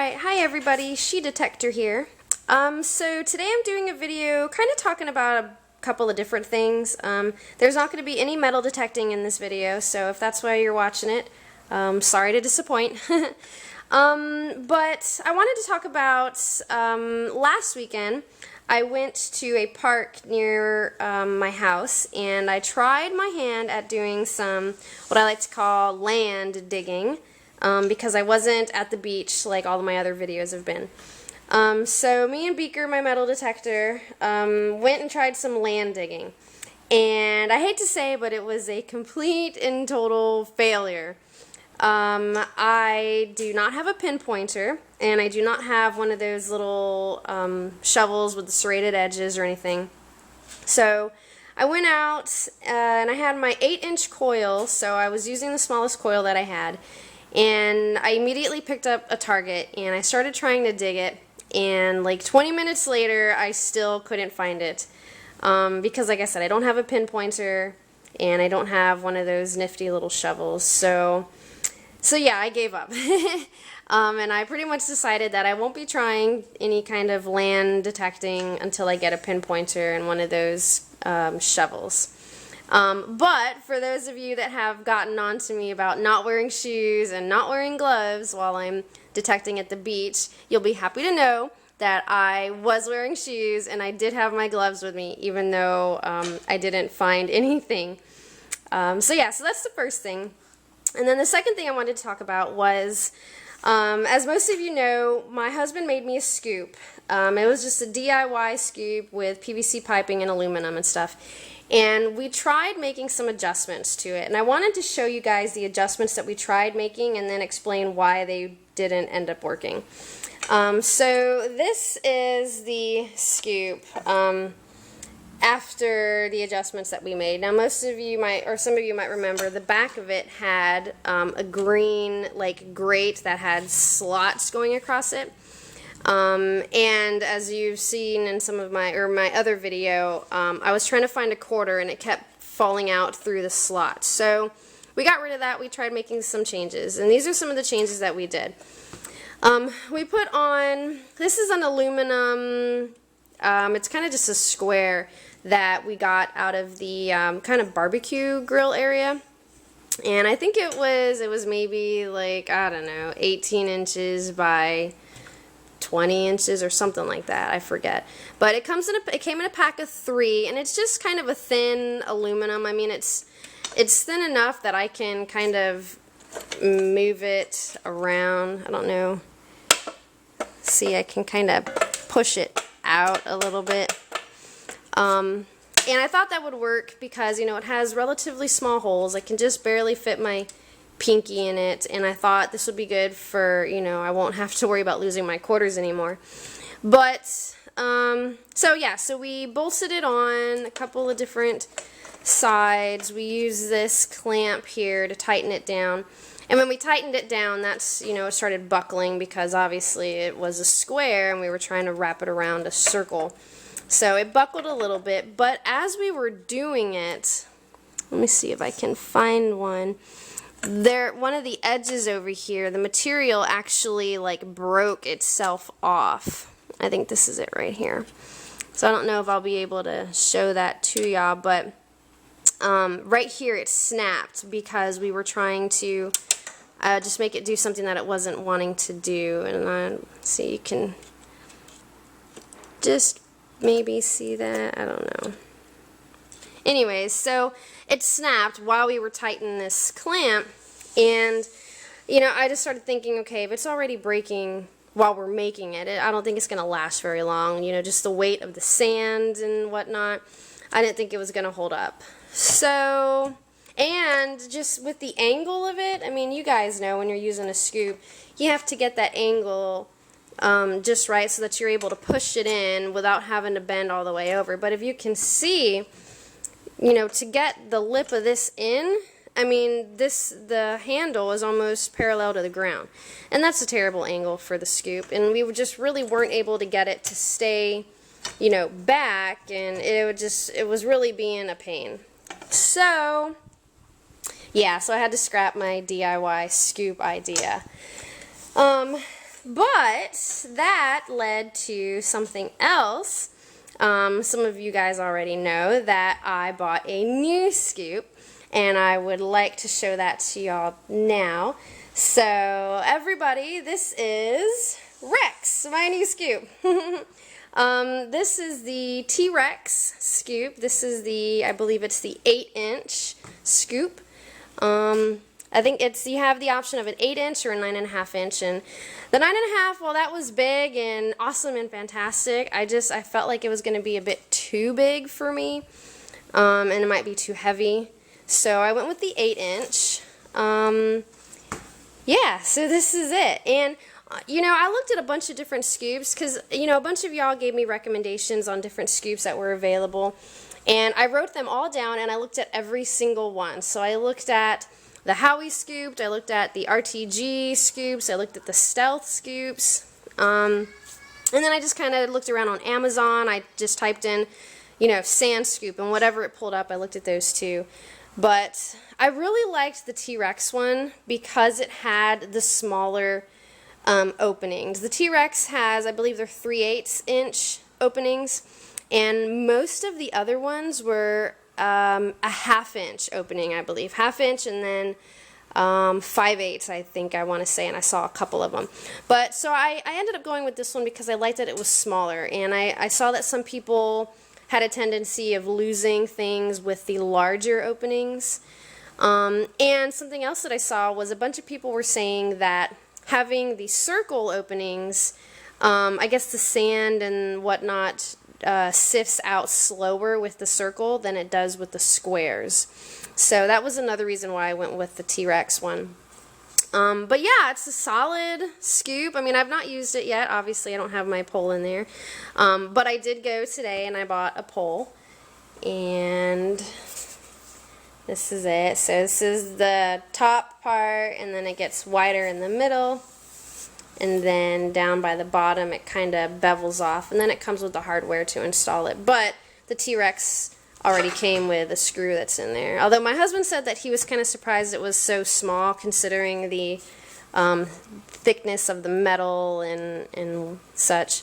Alright, hi everybody, Detector here. So today I'm doing a video kind of talking about a couple of different things. There's not going to be any metal detecting in this video, so if that's why you're watching it, sorry to disappoint. But I wanted to talk about last weekend I went to a park near my house and I tried my hand at doing some what I like to call land digging. Because I wasn't at the beach like all of my other videos have been. So me and Beaker, my metal detector, went and tried some land digging. And I hate to say, but it was a complete and total failure. I do not have a pinpointer, and I do not have one of those little shovels with the serrated edges or anything. So I went out and I had my 8-inch coil, so I was using the smallest coil that I had. And I immediately picked up a target and I started trying to dig it, and like 20 minutes later I still couldn't find it because, like I said, I don't have a pinpointer and I don't have one of those nifty little shovels. So yeah, I gave up. And I pretty much decided that I won't be trying any kind of land detecting until I get a pinpointer and one of those shovels. But for those of you that have gotten on to me about not wearing shoes and not wearing gloves while I'm detecting at the beach, you'll be happy to know that I was wearing shoes and I did have my gloves with me, even though I didn't find anything. So that's the first thing. And then the second thing I wanted to talk about was, as most of you know, my husband made me a scoop. It was just a DIY scoop with PVC piping and aluminum and stuff. And we tried making some adjustments to it, and I wanted to show you guys the adjustments that we tried making and then explain why they didn't end up working. So this is the scoop after the adjustments that we made. Now most of you might, or some of you might remember, the back of it had a green like grate that had slots going across it. And as you've seen in some of my other video, I was trying to find a quarter and it kept falling out through the slot. So we got rid of that. We tried making some changes, and these are some of the changes that we did. We put on, this is an aluminum, it's kind of just a square that we got out of the kind of barbecue grill area. And I think it was maybe like, I don't know, 18 inches by 20 inches or something like that, I forget. But it came in a pack of 3, and it's just kind of a thin aluminum. I mean, it's thin enough that I can kind of move it around. I don't know. See, I can kind of push it out a little bit. And I thought that would work because, you know, it has relatively small holes. I can just barely fit my pinky in it, and I thought this would be good for, you know, I won't have to worry about losing my quarters anymore. But so we bolted it on a couple of different sides. We used this clamp here to tighten it down, and when we tightened it down, that's, you know, it started buckling because obviously it was a square and we were trying to wrap it around a circle. So it buckled a little bit, but as we were doing it, let me see if I can find one. One of the edges over here, the material actually like broke itself off. I think this is it right here. So I don't know if I'll be able to show that to y'all, but right here it snapped because we were trying to just make it do something that it wasn't wanting to do. And see, you can just maybe see that. I don't know. Anyways, so it snapped while we were tightening this clamp, and, you know, I just started thinking, okay, if it's already breaking while we're making it, I don't think it's going to last very long. You know, just the weight of the sand and whatnot, I didn't think it was going to hold up. So, and just with the angle of it, I mean, you guys know when you're using a scoop, you have to get that angle just right so that you're able to push it in without having to bend all the way over. But if you can see, you know, to get the lip of this in, I mean, the handle is almost parallel to the ground. And that's a terrible angle for the scoop. And we just really weren't able to get it to stay, you know, back, and it was really being a pain. So, yeah, so I had to scrap my DIY scoop idea. But that led to something else. Some of you guys already know that I bought a new scoop, and I would like to show that to y'all now. So everybody, this is Rex, my new scoop. This is the T-Rex scoop. This is the, I believe it's the 8-inch scoop. I think you have the option of an 8-inch or a 9.5-inch, and the 9.5, well, that was big and awesome and fantastic. I felt like it was going to be a bit too big for me, and it might be too heavy. So I went with the 8-inch. Yeah, so this is it. And you know, I looked at a bunch of different scoops because, you know, a bunch of y'all gave me recommendations on different scoops that were available. And I wrote them all down, and I looked at every single one. So I looked at the Howie scoop, I looked at the RTG scoops, I looked at the Stealth scoops. And then I just kind of looked around on Amazon. I just typed in, you know, sand scoop, and whatever it pulled up, I looked at those too. But I really liked the T-Rex one because it had the smaller openings. The T-Rex has, I believe they're 3/8-inch openings, and most of the other ones were a 1/2-inch opening, I believe. 1/2-inch, and then 5/8, I think I want to say, and I saw a couple of them. But so I ended up going with this one because I liked that it was smaller, and I saw that some people had a tendency of losing things with the larger openings. And something else that I saw was a bunch of people were saying that having the circle openings, I guess the sand and whatnot sifts out slower with the circle than it does with the squares. So that was another reason why I went with the T-Rex one. But yeah, it's a solid scoop. I mean, I've not used it yet. Obviously, I don't have my pole in there. But I did go today and I bought a pole. And this is it. So this is the top part, and then it gets wider in the middle. And then down by the bottom, it kind of bevels off. And then it comes with the hardware to install it. But the T-Rex already came with a screw that's in there. Although my husband said that he was kind of surprised it was so small considering the thickness of the metal and such.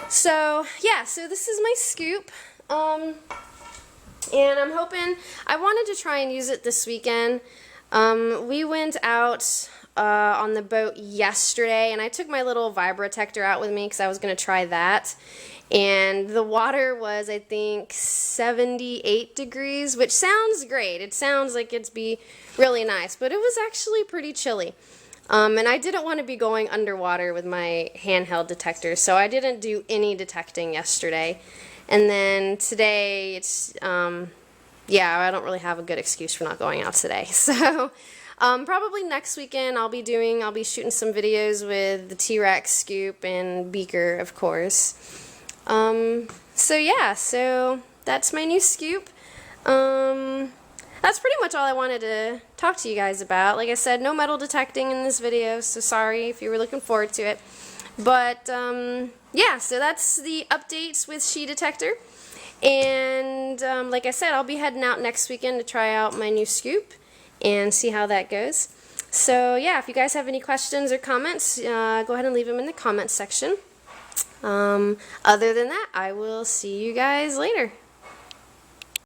So yeah, so this is my scoop. And I'm hoping, I wanted to try and use it this weekend. We went out on the boat yesterday, and I took my little Detector out with me because I was going to try that. And the water was, I think, 78 degrees, which sounds great. It sounds like it'd be really nice, but it was actually pretty chilly. And I didn't want to be going underwater with my handheld detector, so I didn't do any detecting yesterday. And then today, it's, yeah, I don't really have a good excuse for not going out today. So probably next weekend I'll be shooting some videos with the T-Rex scoop and beaker, of course. So yeah, so that's my new scoop. That's pretty much all I wanted to talk to you guys about. Like I said, no metal detecting in this video, so sorry if you were looking forward to it. But yeah, so that's the updates with She Detector. And like I said, I'll be heading out next weekend to try out my new scoop and see how that goes. So yeah, if you guys have any questions or comments, go ahead and leave them in the comments section. Other than that, I will see you guys later.